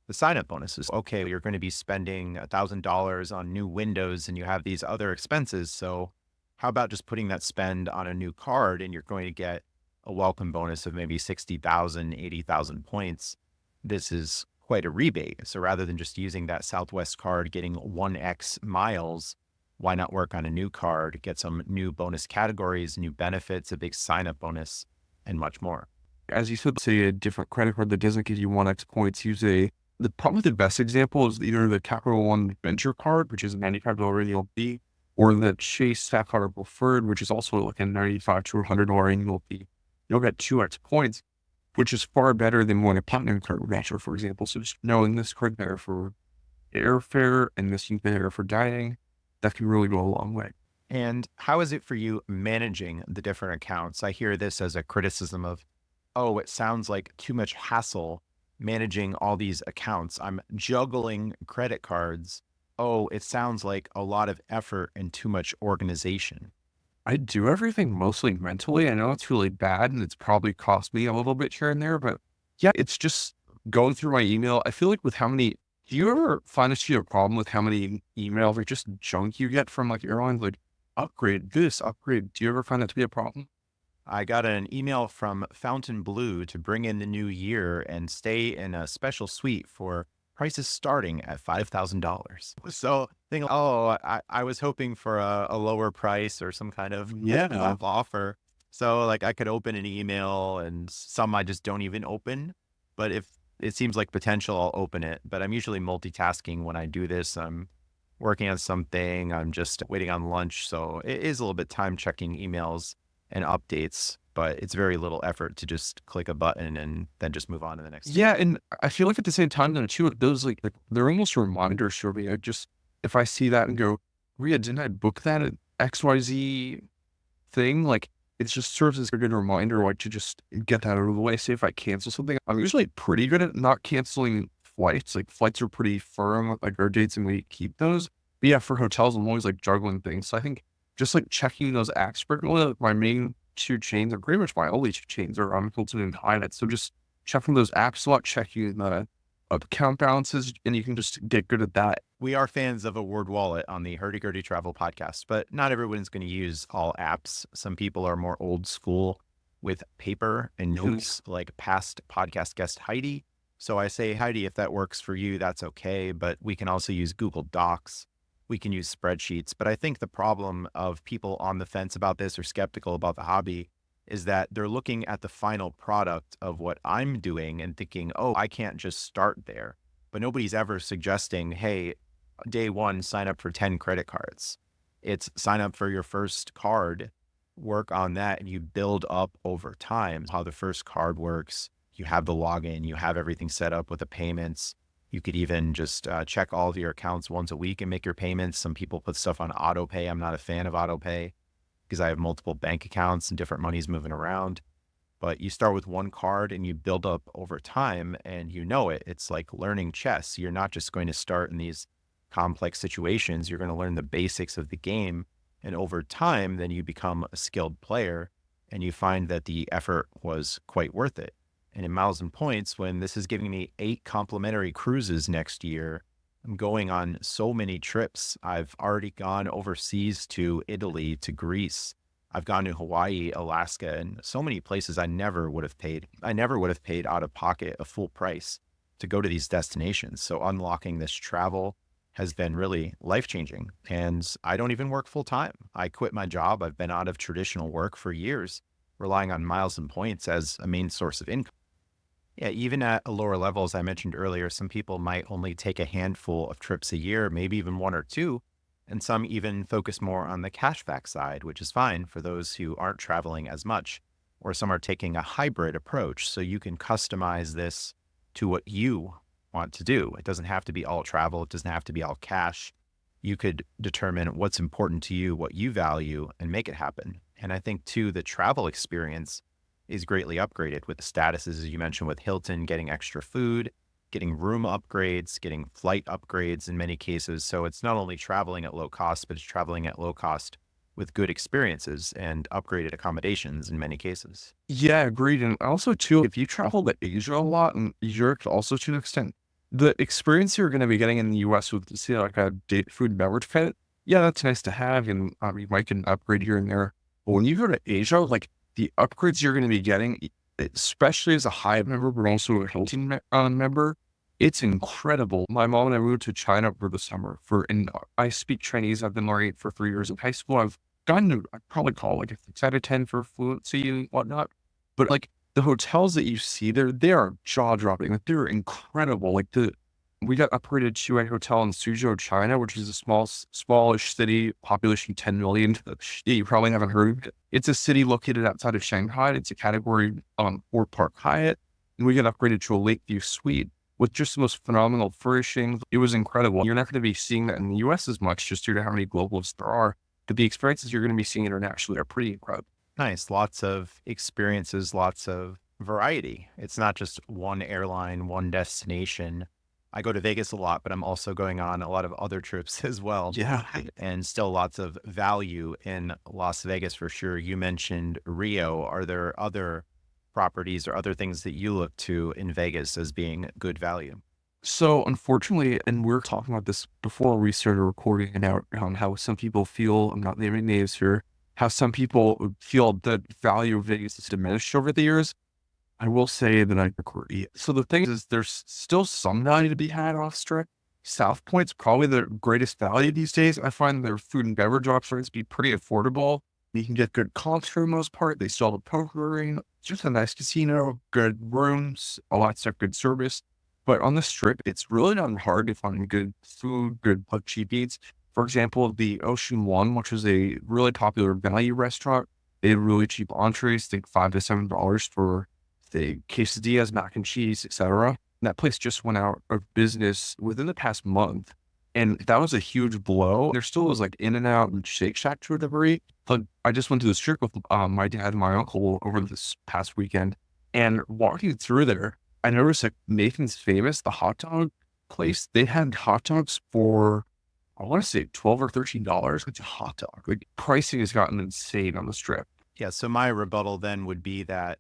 the sign-up bonuses. Okay, you're going to be spending $1,000 on new windows and you have these other expenses. So how about just putting that spend on a new card and you're going to get a welcome bonus of maybe 60,000, 80,000 points. This is quite a rebate. So rather than just using that Southwest card, getting 1x miles, why not work on a new card, get some new bonus categories, new benefits, a big sign-up bonus, and much more. As you said, say a different credit card that doesn't give you 1x points, use probably the best example is either the Capital One Venture Card, which is a $95 annual fee, or the Chase Sapphire Preferred, which is also like a $95 to $100 annual fee. You'll get 2x points, which is far better than one a platinum card would offer, for example. So just knowing this card there for airfare and this there for dining, that can really go a long way. And how is it for you managing the different accounts? I hear this as a criticism of, oh, it sounds like too much hassle managing all these accounts. I'm juggling credit cards. Oh, it sounds like a lot of effort and too much organization. I do everything mostly mentally. I know it's really bad and it's probably cost me a little bit here and there, but yeah, it's just going through my email. I feel like with how many, do you ever find this to be a problem with how many emails or just junk you get from like airlines, like upgrade this, upgrade? Do you ever find that to be a problem? I got an email from Fontainebleau to bring in the new year and stay in a special suite for prices starting at $5,000. So think, oh, I was hoping for a lower price or some kind of offer. So like I could open an email, and some I just don't even open. But if it seems like potential, I'll open it. But I'm usually multitasking when I do this. I'm working on something. I'm just waiting on lunch. So it is a little bit time checking emails and updates, but it's very little effort to just click a button and then just move on to the next. Yeah. And I feel like at the same time, then too, those like they're almost reminders for me. If I see that and go, Rhea, didn't I book that at XYZ thing? Like it just serves as a good reminder, like to just get that out of the way. Say if I cancel something, I'm usually pretty good at not canceling flights. Like flights are pretty firm with like our dates and we keep those. But yeah, for hotels, I'm always like juggling things. So I think just like checking those apps, particularly like my main two chains are pretty much my only two chains are on Hilton and Hyatt. So just checking those apps a lot, checking the account balances, and you can just get good at that. We are fans of a Word wallet on the Hurdy Gurdy Travel Podcast, but not everyone's going to use all apps. Some people are more old school with paper and notes, like past podcast guest Heidi. So I say, Heidi, if that works for you, that's okay. But we can also use Google Docs. We can use spreadsheets. But I think the problem of people on the fence about this or skeptical about the hobby is that they're looking at the final product of what I'm doing and thinking, oh, I can't just start there. But nobody's ever suggesting, hey, day one, sign up for 10 credit cards. It's sign up for your first card, work on that, and you build up over time. How the first card works, you have the login, you have everything set up with the payments. You could even just check all of your accounts once a week and make your payments. Some people put stuff on auto pay. I'm not a fan of auto pay because I have multiple bank accounts and different monies moving around. But you start with one card and you build up over time, and you know it. It's like learning chess. You're not just going to start in these complex situations. You're going to learn the basics of the game. And over time, then you become a skilled player and you find that the effort was quite worth it. And in Miles and Points, when this is giving me 8 complimentary cruises next year, I'm going on so many trips. I've already gone overseas to Italy, to Greece. I've gone to Hawaii, Alaska, and so many places I never would have paid. I never would have paid out of pocket a full price to go to these destinations. So unlocking this travel has been really life-changing. And I don't even work full time. I quit my job. I've been out of traditional work for years, relying on Miles and Points as a main source of income. Yeah, even at a lower level, as I mentioned earlier, some people might only take a handful of trips a year, maybe even 1 or 2. And some even focus more on the cashback side, which is fine for those who aren't traveling as much. Or some are taking a hybrid approach. So you can customize this to what you want to do. It doesn't have to be all travel. It doesn't have to be all cash. You could determine what's important to you, what you value, and make it happen. And I think too, the travel experience is greatly upgraded with the statuses, as you mentioned, with Hilton, getting extra food, getting room upgrades, getting flight upgrades in many cases. So it's not only traveling at low cost, but it's traveling at low cost with good experiences and upgraded accommodations in many cases. Yeah, agreed. And also too, if you travel to Asia a lot and Europe also to an extent, the experience you're going to be getting in the US with, say, like a food and beverage credit, yeah, that's nice to have. And you might get an upgrade here and there. But when you go to Asia, like the upgrades you're going to be getting, especially as a Hyatt member, but also a Hilton member, it's incredible. My mom and I moved to China over the summer and I speak Chinese. I've been learning it for 3 years in high school. I've gotten to, I'd probably call like a 6 out of 10 for fluency and whatnot. But like the hotels that you see there, they are jaw dropping. Like they're incredible. Like the We got upgraded to a hotel in Suzhou, China, which is a smallish city, population 10 million. You probably haven't heard of it. It's a city located outside of Shanghai. It's a category 4 Park Hyatt. And we got upgraded to a Lakeview suite with just the most phenomenal furnishings. It was incredible. You're not going to be seeing that in the US as much just due to how many globalists there are. But the experiences you're going to be seeing internationally are pretty incredible. Nice. Lots of experiences, lots of variety. It's not just one airline, one destination. I go to Vegas a lot, but I'm also going on a lot of other trips as well. Yeah. And still lots of value in Las Vegas for sure. You mentioned Rio. Are there other properties or other things that you look to in Vegas as being good value? So unfortunately, and we are talking about this before we started recording and out on how some people feel, I'm not naming names here, how some people feel that value of Vegas is diminished over the years. I will say that I agree. So the thing is, there's still some value to be had off Strip. South Point's probably the greatest value these days. I find their food and beverage options to be pretty affordable. You can get good comps for the most part. They still have a poker ring, just a nice casino, good rooms, a lot of good service. But on the Strip, it's really not hard to find good food, good cheap eats. For example, the Ocean One, which is a really popular value restaurant, they had really cheap entrees, I think $5 to $7 for the quesadillas, mac and cheese, etc. That place just went out of business within the past month. And that was a huge blow. There still was like In-N-Out and Shake Shack to a degree. But I just went to the Strip with my dad and my uncle over this past weekend. And walking through there, I noticed like Nathan's Famous, the hot dog place, they had hot dogs for, I want to say $12 or $13. It's a hot dog. Like pricing has gotten insane on the Strip. Yeah. So my rebuttal then would be that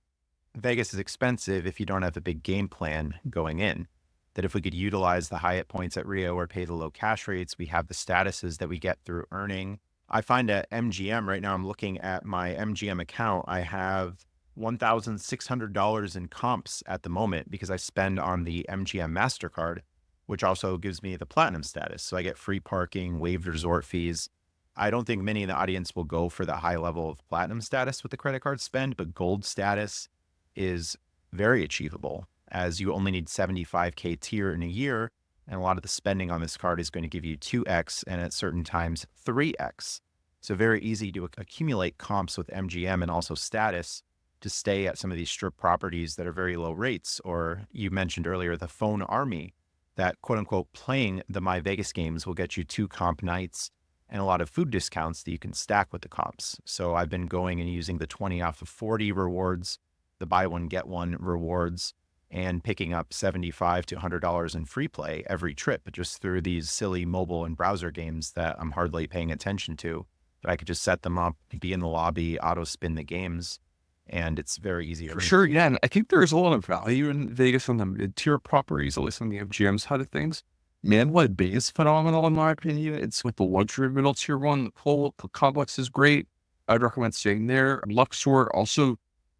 Vegas is expensive if you don't have a big game plan going in. That if we could utilize the Hyatt points at Rio or pay the low cash rates, we have the statuses that we get through earning. I find at MGM right now, I'm looking at my MGM account. I have $1,600 in comps at the moment because I spend on the MGM MasterCard, which also gives me the platinum status. So I get free parking, waived resort fees. I don't think many in the audience will go for the high level of platinum status with the credit card spend, but gold status is very achievable as you only need 75K tier in a year. And a lot of the spending on this card is going to give you 2x and at certain times 3x. So very easy to accumulate comps with MGM and also status to stay at some of these Strip properties that are very low rates. Or you mentioned earlier, the phone army that quote unquote playing the My Vegas games will get you 2 comp nights and a lot of food discounts that you can stack with the comps. So I've been going and using the 20 off of 40 rewards, the buy one, get one rewards, and picking up $75 to $100 in free play every trip, just through these silly mobile and browser games that I'm hardly paying attention to. But I could just set them up, be in the lobby, auto spin the games, and it's very easy. For sure, yeah. And I think there's a lot of value in Vegas on the mid-tier properties, at least on the MGM side of things. Mandalay Bay is phenomenal in my opinion. It's with the luxury middle tier one. The whole complex is great. I'd recommend staying there. Luxor, also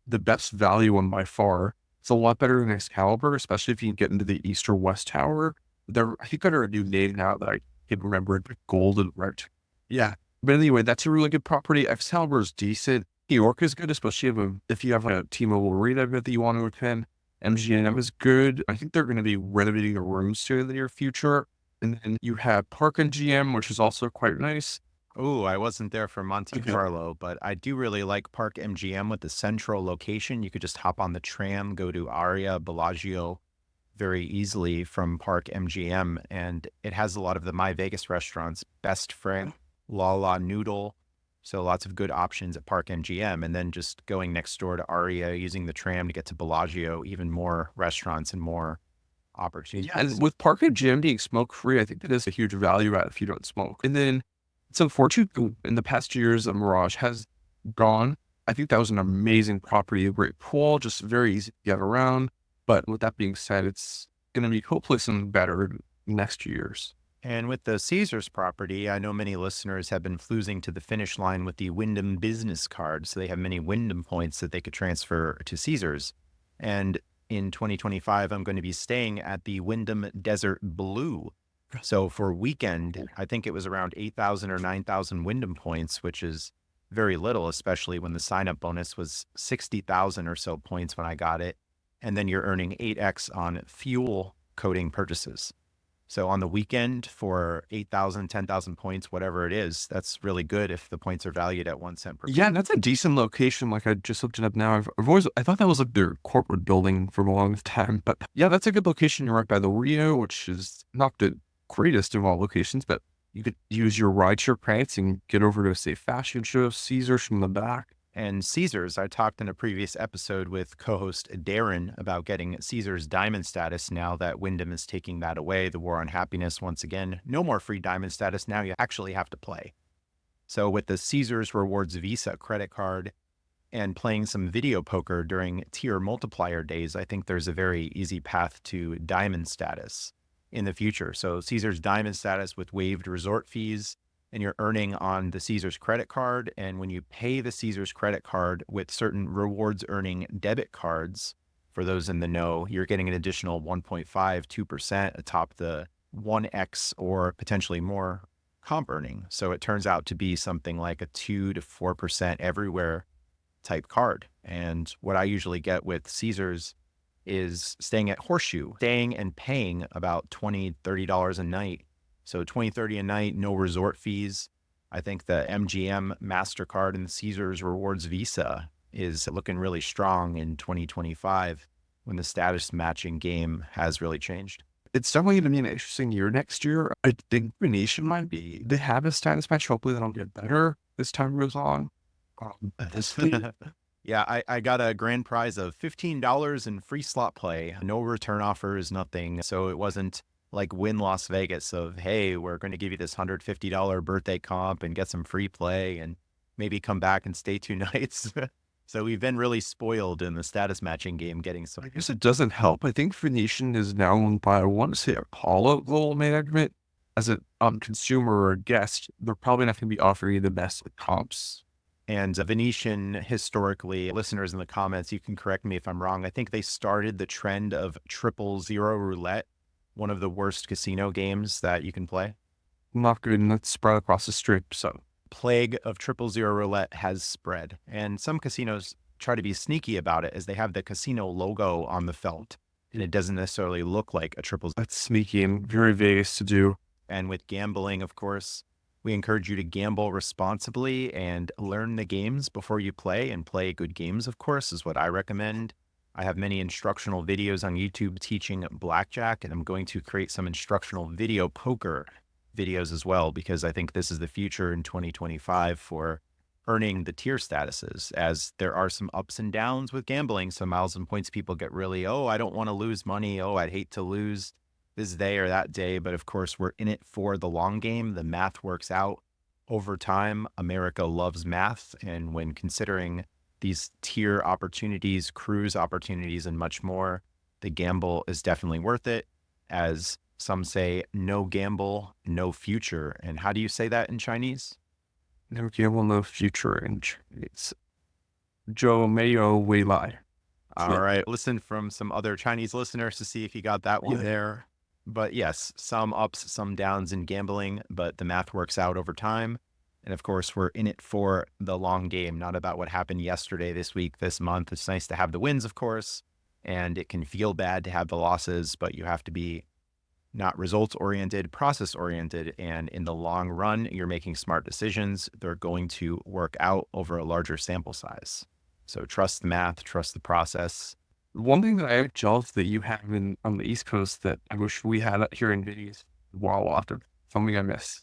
the best value one by far. It's a lot better than Excalibur, especially if you can get into the East or West Tower. I think under a new name now that I can remember it, Golden, right? Yeah. But anyway, that's a really good property. Excalibur is decent. New York is good, especially if you have a T-Mobile Arena that you want to attend. MGM is good. I think they're going to be renovating the rooms too in the near future. And then you have Park MGM, which is also quite nice. Oh, I wasn't there for Monte Carlo, but I do really like Park MGM with the central location. You could just hop on the tram, go to Aria, Bellagio very easily from Park MGM. And it has a lot of the My Vegas restaurants, Best Friend, La La Noodle. So lots of good options at Park MGM. And then just going next door to Aria, using the tram to get to Bellagio, even more restaurants and more opportunities. Yeah, and with Park MGM being smoke-free, I think that is a huge value add if you don't smoke. And then it's unfortunate in the past years, Mirage has gone. I think that was an amazing property, a great pool, just very easy to get around. But with that being said, it's going to be hopefully something better next years. And with the Caesars property, I know many listeners have been floozing to the finish line with the Wyndham business card. So they have many Wyndham points that they could transfer to Caesars. And in 2025, I'm going to be staying at the Wyndham Desert Blue. So for a weekend, I think it was around 8,000 or 9,000 Wyndham points, which is very little, especially when the sign-up bonus was 60,000 or so points when I got it. And then you're earning 8x on fuel coding purchases. So on the weekend for 8,000, 10,000 points, whatever it is, that's really good if the points are valued at 1 cent per. Yeah, that's a decent location. Like I just looked it up now. I thought that was like their corporate building for a long time, but yeah, that's a good location. You're right by the Rio, which is not the greatest of all locations, but you could use your rideshare credits and get over to say fashion show, Caesars from the back. And Caesars, I talked in a previous episode with co-host Darren about getting Caesars Diamond status now that Wyndham is taking that away, the war on happiness once again. No more free Diamond status. Now you actually have to play. So with the Caesars Rewards Visa credit card and playing some video poker during tier multiplier days, I think there's a very easy path to Diamond status in the future. So Caesars Diamond status with waived resort fees, and you're earning on the Caesars credit card. And when you pay the Caesars credit card with certain rewards earning debit cards, for those in the know, you're getting an additional 1.5, 2% atop the 1x or potentially more comp earning. So it turns out to be something like a 2 to 4% everywhere type card. And what I usually get with Caesars is staying at Horseshoe, staying and paying about $20, $30 a night. So $20, $30 a night, no resort fees. I think the MGM MasterCard and the Caesars Rewards Visa is looking really strong in 2025 when the status matching game has really changed. It's definitely going to be an interesting year next year. I think Venetian might be. They have a status match. Hopefully that'll get better as time goes on. Yeah, I got a grand prize of $15 in free slot play. No return offers, nothing. So it wasn't like Win Las Vegas of, hey, we're going to give you this $150 birthday comp and get some free play and maybe come back and stay 2 nights. So we've been really spoiled in the status matching game getting some. I guess it doesn't help. I think Venetian is now owned by, I want to say, Apollo Global Management. As a consumer or a guest, they're probably not going to be offering you the best comps. And Venetian, historically, listeners in the comments, you can correct me if I'm wrong. I think they started the trend of 000 roulette, one of the worst casino games that you can play. Not good, and that's spread across the strip. So plague of 000 roulette has spread. And some casinos try to be sneaky about it as they have the casino logo on the felt, and it doesn't necessarily look like a triple. That's sneaky and very Vegas to do. And with gambling, of course, we encourage you to gamble responsibly and learn the games before you play, and play good games, of course, is what I recommend. I have many instructional videos on YouTube teaching blackjack, and I'm going to create some instructional video poker videos as well, because I think this is the future in 2025 for earning the tier statuses, as there are some ups and downs with gambling. So miles and points people get really, oh, I don't want to lose money. Oh, I'd hate to lose this day or that day. But of course, we're in it for the long game. The math works out over time. America loves math. And when considering these tier opportunities, cruise opportunities, and much more, the gamble is definitely worth it. As some say, no gamble, no future. And how do you say that in Chinese? No gamble, no future in Chinese. Zhou meiyou wei lai. All right. Listen from some other Chinese listeners to see if you got that one there. But yes, some ups, some downs in gambling, but the math works out over time. And of course, we're in it for the long game, not about what happened yesterday, this week, this month. It's nice to have the wins, of course, and it can feel bad to have the losses, but you have to be not results-oriented, process-oriented. And in the long run, you're making smart decisions. They're going to work out over a larger sample size. So trust the math, trust the process. One thing that I am jealous that you have on the East Coast that I wish we had here in Vegas, Wawa, something I miss.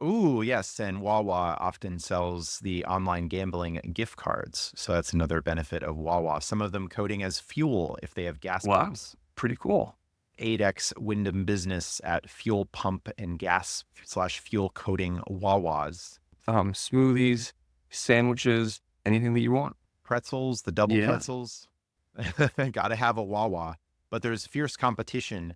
Ooh, yes. And Wawa often sells the online gambling gift cards. So that's another benefit of Wawa. Some of them coding as fuel if they have gas pumps. Pretty cool. 8x Wyndham Business at fuel pump and gas/fuel coating Wawas. Smoothies, sandwiches, anything that you want. Pretzels, the double pretzels. Gotta have a Wawa. But there's fierce competition.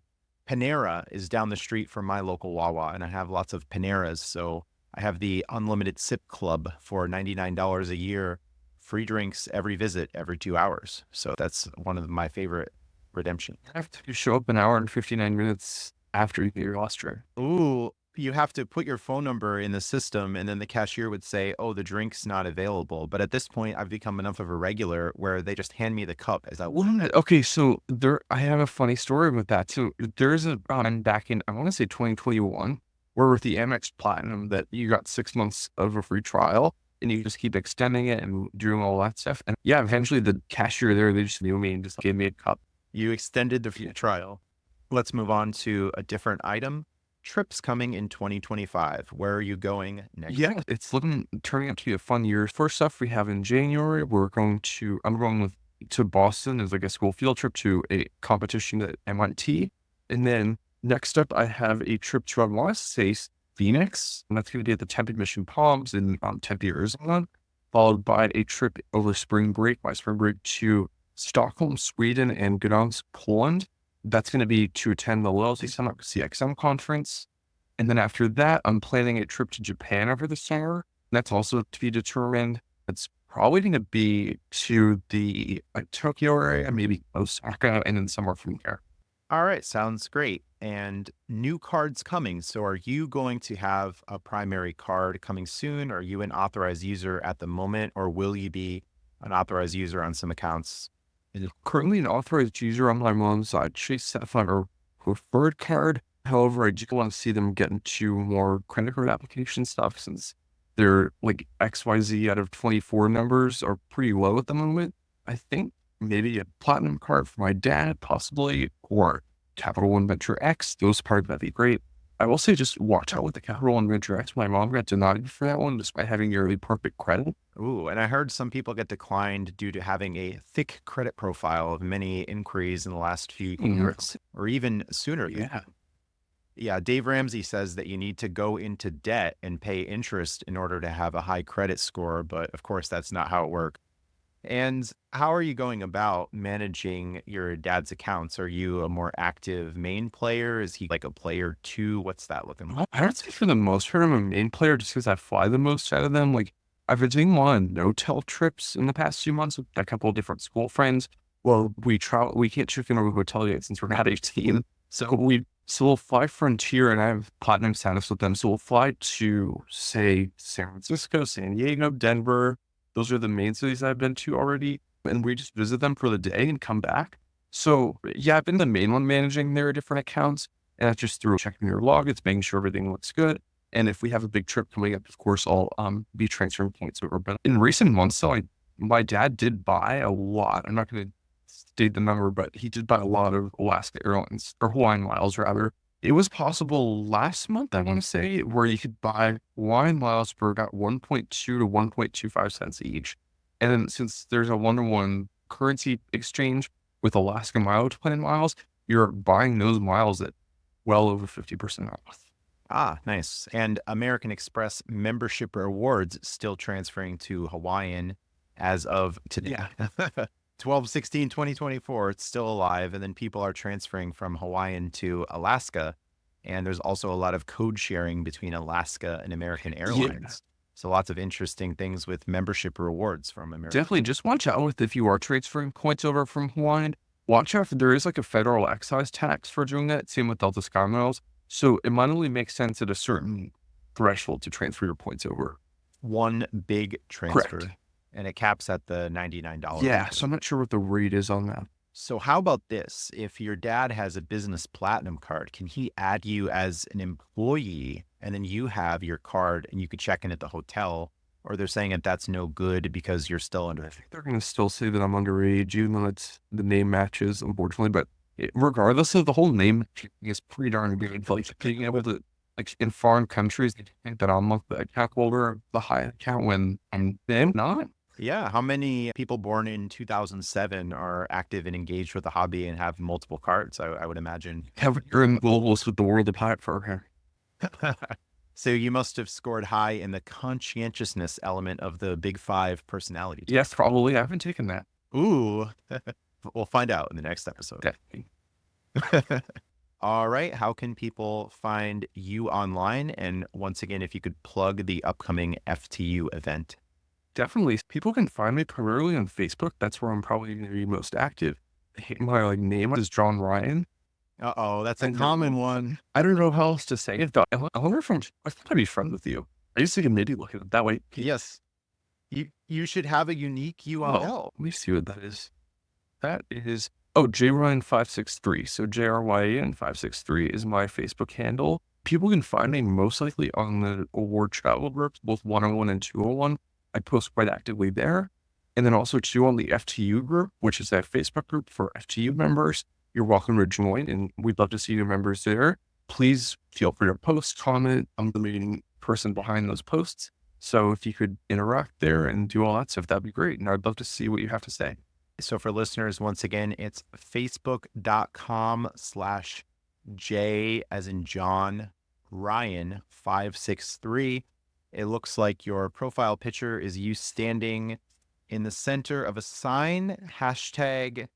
Panera is down the street from my local Wawa, and I have lots of Paneras. So I have the Unlimited Sip Club for $99 a year, free drinks every visit, every 2 hours. So that's one of my favorite redemption. I have to show up an hour and 59 minutes after you get your last drink. Ooh, You have to put your phone number in the system, and then the cashier would say, "Oh, the drink's not available." But at this point, I've become enough of a regular where they just hand me the cup as I walk. What? Okay, so I have a funny story with that too. There's a back in, I want to say 2021, where with the Amex Platinum that you got 6 months of a free trial and you just keep extending it and doing all that stuff. And yeah, eventually the cashier there, they just knew me and just gave me a cup. You extended the free trial. Let's move on to a different item. Trips coming in 2025. Where are you going next? Yeah, it's turning out to be a fun year. First off, we have in January, I'm going to Boston as like a school field trip to a competition at MIT. And then next up, I have a trip to, I want to say, Phoenix, and that's going to be at the Tempe Mission Palms in Tempe, Arizona, followed by a trip over my spring break to Stockholm, Sweden, and Gdansk, Poland. That's going to be to attend the Loyalty Summit CXM conference. And then after that, I'm planning a trip to Japan over the summer. That's also to be determined. It's probably going to be to the Tokyo area, maybe Osaka, and then somewhere from there. All right, sounds great. And new cards coming. So are you going to have a primary card coming soon? Are you an authorized user at the moment, or will you be an authorized user on some accounts? Currently an authorized user on my mom's Chase Sapphire preferred card. However, I do want to see them get into more credit card application stuff since their like XYZ out of 24 numbers are pretty low at the moment. I think maybe a platinum card for my dad, possibly, or Capital One Venture X. Those cards, that'd be great. I will say just watch out with the Capital One Venture X. My mom got denied for that one despite having nearly perfect credit. Ooh, and I heard some people get declined due to having a thick credit profile of many inquiries in the last few years, or even sooner. Yeah. Yeah, Dave Ramsey says that you need to go into debt and pay interest in order to have a high credit score, but of course that's not how it works. And how are you going about managing your dad's accounts? Are you a more active main player? Is he like a player two? What's that looking like? I would say for the most part, I'm a main player just because I fly the most out of them. Like I've been doing a lot of no-tell trips in the past 2 months with a couple of different school friends. Well, we can't check in our hotel yet since we're not 18. So we'll fly Frontier and I have platinum status with them. So we'll fly to, say, San Francisco, San Diego, Denver. Those are the main cities I've been to already. And we just visit them for the day and come back. So yeah, I've been the main one managing their different accounts. And that's just through checking their log. It's making sure everything looks good. And if we have a big trip coming up, of course, I'll be transferring points over. But in recent months, though, my dad did buy a lot. I'm not going to state the number, but he did buy a lot of Alaska Airlines, or Hawaiian miles rather. It was possible last month, I want to say, where you could buy Hawaiian miles for about 1.2 to 1.25 cents each. And then since there's a 1-to-1 currency exchange with Alaska mileage plan miles, you're buying those miles at well over 50% off. Ah, nice. And American Express membership rewards still transferring to Hawaiian as of today. Yeah. 12/16/2024, it's still alive. And then people are transferring from Hawaiian to Alaska. And there's also a lot of code sharing between Alaska and American Airlines. Yeah. So lots of interesting things with membership rewards from American. Definitely just watch out with if you are transferring points over from Hawaiian. Watch out if there is like a federal excise tax for doing that. Same with Delta Sky Miles. So it might only make sense at a certain threshold to transfer your points over. One big transfer. Correct. And it caps at the $99. Yeah, so I'm not sure what the rate is on that. So how about this? If your dad has a business platinum card, can he add you as an employee and then you have your card and you could check in at the hotel? Or they're saying that that's no good because you're still under. I think they're going to still say that I'm underage, even though the name matches, unfortunately. But regardless of the whole name, is pretty darn good. Like being able to, like in foreign countries, they think that I'm the account holder of the high account when I'm not. Yeah. How many people born in 2007 are active and engaged with the hobby and have multiple cards? I would imagine. You're in globals with the World of Pirate program. So you must have scored high in the conscientiousness element of the Big Five personality test. Yes, probably. I haven't taken that. Ooh. We'll find out in the next episode. Definitely. All right. How can people find you online? And once again, if you could plug the upcoming FTU event. Definitely. People can find me primarily on Facebook. That's where I'm probably going to be most active. My name is John Ryan. Uh-oh, that's a I know. common one. I don't know how else to say it, though. I wonder if I thought I'd be friends with you. I used to get maybe look at it that way. Yes. You should have a unique Oh, URL. let me see what that is. That is, JRyan563. So JRYN563 is my Facebook handle. People can find me most likely on the award travel groups, both 101 and 201. I post quite actively there. And then also too on the FTU group, which is a Facebook group for FTU members. You're welcome to join, and we'd love to see your members there. Please feel free to post, comment. I'm the main person behind those posts. So if you could interact there and do all that stuff, that'd be great. And I'd love to see what you have to say. So for listeners, once again, it's facebook.com/J as in John Ryan 563. It looks like your profile picture is you standing in the center of a sign, hashtag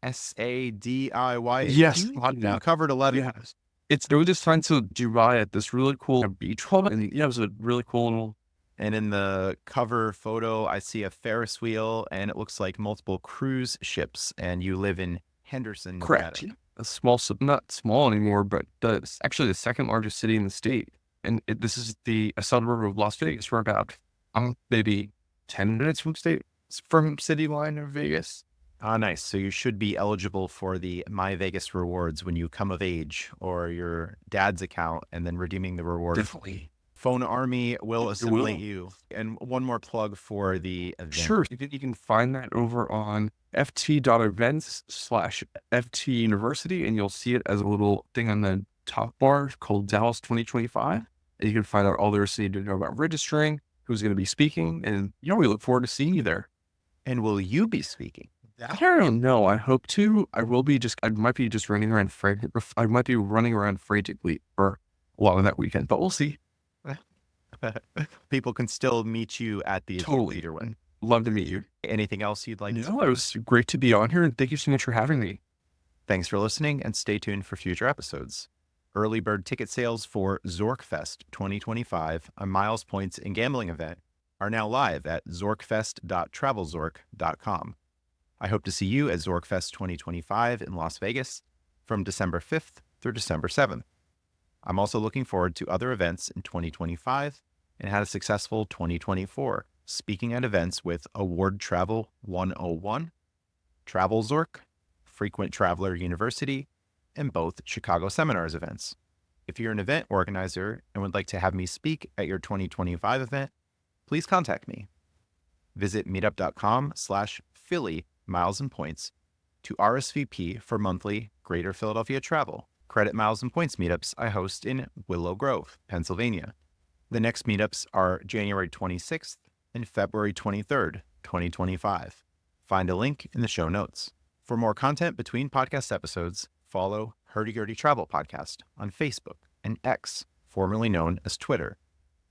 SADIY. Yes, You covered a lot of yes. They were just trying to Dubai at this really cool beach club. And it was a really cool little. And in the cover photo, I see a Ferris wheel, and it looks like multiple cruise ships. And you live in Henderson, Nevada. Correct. A small, not small anymore, but it's actually the second largest city in the state. And this is a suburb of Las Vegas. We're about maybe 10 minutes from city line of Vegas. Ah, nice. So you should be eligible for the My Vegas rewards when you come of age, or your dad's account, and then redeeming the reward. Definitely. Phone Army will assimilate you. And one more plug for the event. Sure. You can find that over on ft.events/FT University, and you'll see it as a little thing on the top bar called Dallas 2025. And you can find out all there is to need to know about registering, who's going to be speaking, and we look forward to seeing you there. And will you be speaking? I don't know. I hope to. I might be just running around I might be running around frantically for a lot of that weekend, but we'll see. People can still meet you at the Totally. either way. Love to meet you. Anything else you'd like to? No, it was great to be on here, and thank you so much for having me. Thanks for listening, and stay tuned for future episodes. Early bird ticket sales for ZorkFest 2025, a miles, points, and gambling event, are now live at zorkfest.travelzork.com. I hope to see you at ZorkFest 2025 in Las Vegas from December 5th through December 7th. I'm also looking forward to other events in 2025 and had a successful 2024, speaking at events with Award Travel 101, Travel Zork, Frequent Traveler University, and both Chicago Seminars events. If you're an event organizer and would like to have me speak at your 2025 event, please contact me. Visit meetup.com/Philly miles and points to RSVP for monthly Greater Philadelphia travel. Credit miles and points meetups I host in Willow Grove, Pennsylvania. The next meetups are January 26th and February 23rd, 2025. Find a link in the show notes. For more content between podcast episodes, follow Hurdy Gurdy Travel Podcast on Facebook and X, formerly known as Twitter.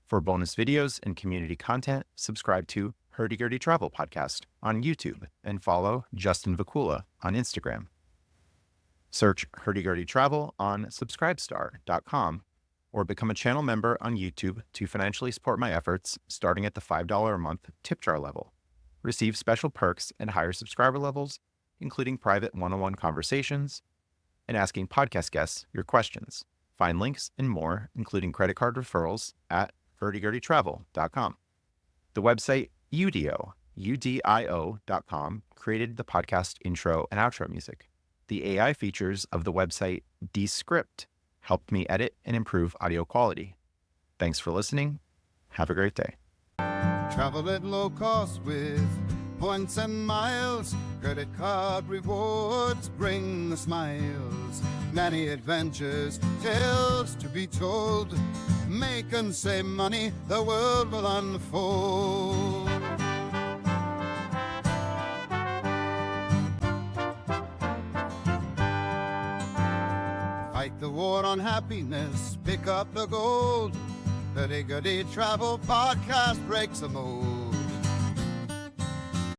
For bonus videos and community content, subscribe to Hurdy Gurdy Travel Podcast on YouTube and follow Justin Vacula on Instagram. Search Hurdy Gurdy Travel on subscribestar.com or become a channel member on YouTube to financially support my efforts starting at the $5 a month tip jar level. Receive special perks and higher subscriber levels, including private one-on-one conversations and asking podcast guests your questions. Find links and more, including credit card referrals, at hurdygurdytravel.com. The website udio.com created the podcast intro and outro music. The AI features of the website Descript helped me edit and improve audio quality. Thanks for listening. Have a great day. Travel at low cost with points and miles. Credit card rewards bring the smiles. Many adventures, tales to be told. Make and save money, the world will unfold. Fight the war on happiness, pick up the gold. Hurdy Gurdy Travel Podcast breaks the mold.